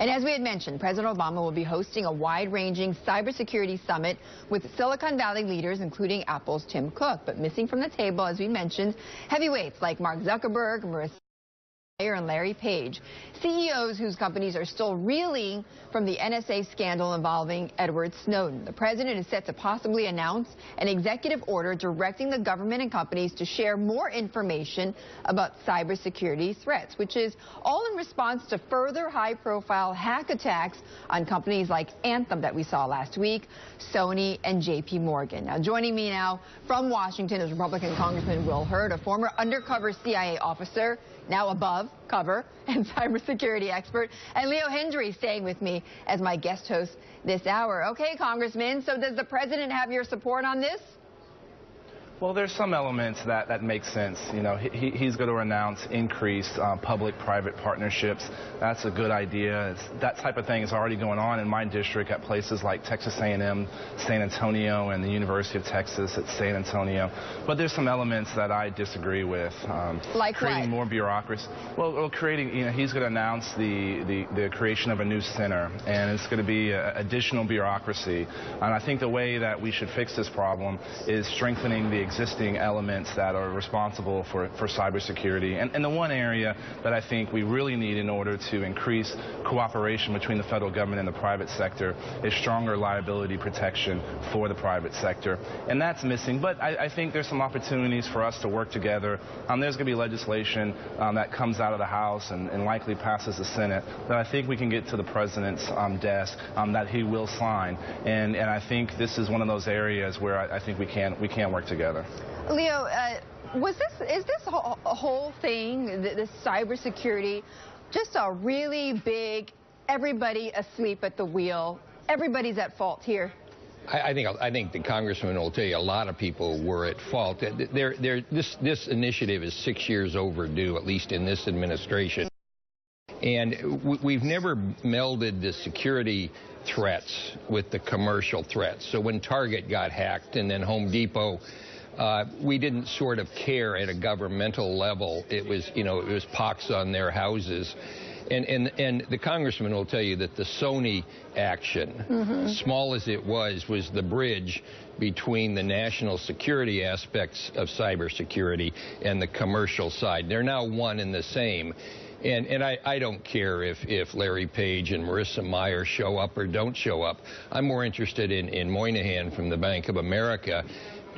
And as we had mentioned, President Obama will be hosting a wide-ranging cybersecurity summit with Silicon Valley leaders, including Apple's Tim Cook. But missing from the table, as we mentioned, heavyweights like Mark Zuckerberg, Marissa and Larry Page, CEOs whose companies are still reeling from the NSA scandal involving Edward Snowden. The president is set to possibly announce an executive order directing the government and companies to share more information about cybersecurity threats, which is all in response to further high-profile hack attacks on companies like Anthem that we saw last week, Sony, and J.P. Morgan. Now, joining me now from Washington is Republican Congressman Will Hurd, a former undercover CIA officer, now above cover, and cybersecurity expert, and Leo Hendry staying with me as my guest host this hour. Okay, Congressman, so does the president have your support on this? Well, there's some elements that make sense. You know, he's going to announce increased public-private partnerships. That's a good idea. That type of thing is already going on in my district at places like Texas A&M, San Antonio, and the University of Texas at San Antonio. But there's some elements that I disagree with. Like creating what? More bureaucracy. Well, creating, you know, he's going to announce the creation of a new center, and it's going to be additional bureaucracy. And I think the way that we should fix this problem is strengthening the existing elements that are responsible for cybersecurity. And the one area that I think we really need in order to increase cooperation between the federal government and the private sector is stronger liability protection for the private sector. And that's missing. But I think there's some opportunities for us to work together. There's going to be legislation that comes out of the House and likely passes the Senate that I think we can get to the president's desk that he will sign. And I think this is one of those areas where I think we can work together. Leo, is this whole thing, this cybersecurity, just a really big, everybody asleep at the wheel, everybody's at fault here? I think the congressman will tell you a lot of people were at fault. This initiative is 6 years overdue, at least in this administration. And we've never melded the security threats with the commercial threats. So when Target got hacked and then Home Depot, we didn't sort of care at a governmental level. It was, you know, it was pox on their houses. And the congressman will tell you that the Sony action, small as it was the bridge between the national security aspects of cybersecurity and the commercial side. They're now one and the same. And I don't care if Larry Page and Marissa Mayer show up or don't show up. I'm more interested in Moynihan from the Bank of America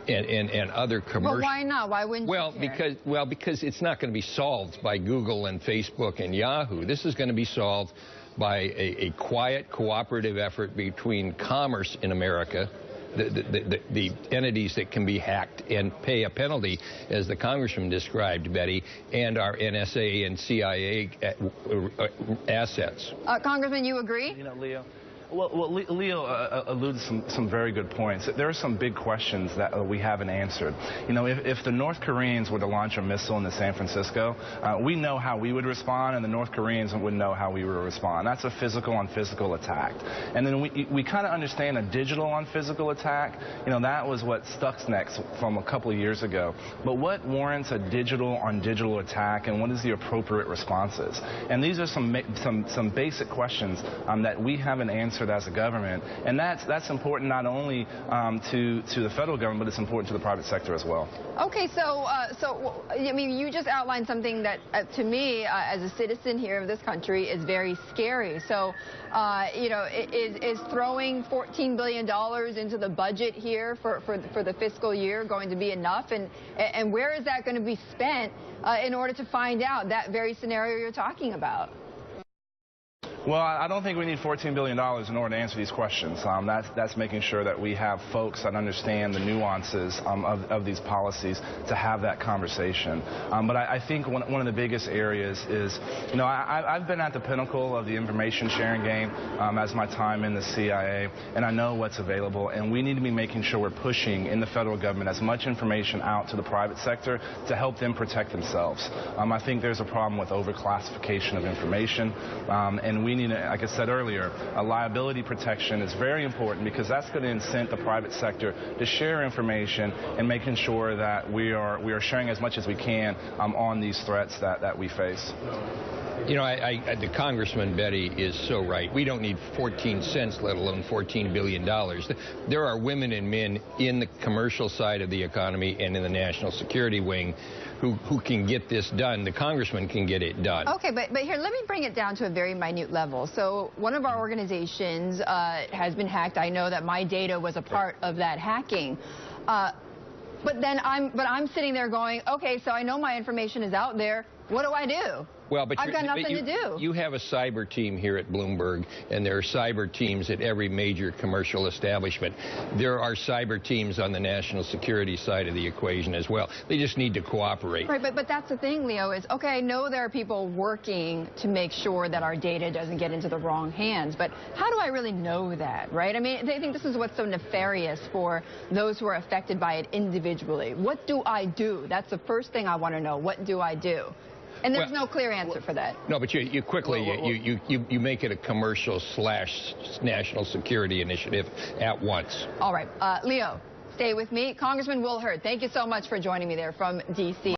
and other commercial. Well, why not? Why wouldn't you care? Because it's not going to be solved by Google and Facebook and Yahoo. This is going to be solved by a quiet, cooperative effort between commerce in America, the entities that can be hacked and pay a penalty, as the congressman described, Betty, and our NSA and CIA assets. Congressman, you agree? You know, Leo. Well, Leo alluded to some very good points. There are some big questions that we haven't answered. You know, if the North Koreans were to launch a missile into San Francisco, we know how we would respond, and the North Koreans would know how we would respond. That's a physical-on-physical attack. And then we kind of understand a digital-on-physical attack. You know, that was what Stuxnet from a couple of years ago. But what warrants a digital-on-digital attack, and what is the appropriate responses? And these are some basic questions that we haven't answered as a government, and that's important not only to the federal government, but it's important to the private sector as well. Okay, so I mean, you just outlined something that to me, as a citizen here of this country, is very scary. So, you know, is throwing $14 billion into the budget here for the fiscal year going to be enough? And where is that going to be spent in order to find out that very scenario you're talking about? Well, I don't think we need $14 billion in order to answer these questions. That's making sure that we have folks that understand the nuances of these policies to have that conversation. But I think one of the biggest areas is, you know, I've been at the pinnacle of the information sharing game as my time in the CIA, and I know what's available, and we need to be making sure we're pushing in the federal government as much information out to the private sector to help them protect themselves. I think there's a problem with overclassification of information, and we we need, like I said earlier, a liability protection is very important because that's going to incent the private sector to share information and making sure that we are sharing as much as we can on these threats that we face. You know, the Congressman, Betty, is so right. We don't need 14 cents, let alone $14 billion. There are women and men in the commercial side of the economy and in the national security wing who can get this done. The Congressman can get it done. Okay, but here, let me bring it down to a very minute level. So one of our organizations has been hacked. I know that my data was a part of that hacking. But I'm sitting there going, okay, so I know my information is out there. What do I do? Well, but I've got nothing to do. You have a cyber team here at Bloomberg, and there are cyber teams at every major commercial establishment. There are cyber teams on the national security side of the equation as well. They just need to cooperate. Right, but that's the thing, Leo, is, okay, I know there are people working to make sure that our data doesn't get into the wrong hands, but how do I really know that, right? I mean, they think this is what's so nefarious for those who are affected by it individually. What do I do? That's the first thing I want to know. What do I do? And there's no clear answer for that. No, but you quickly, you make it a commercial/national security initiative at once. All right. Leo, stay with me. Congressman Will Hurd, thank you so much for joining me there from D.C.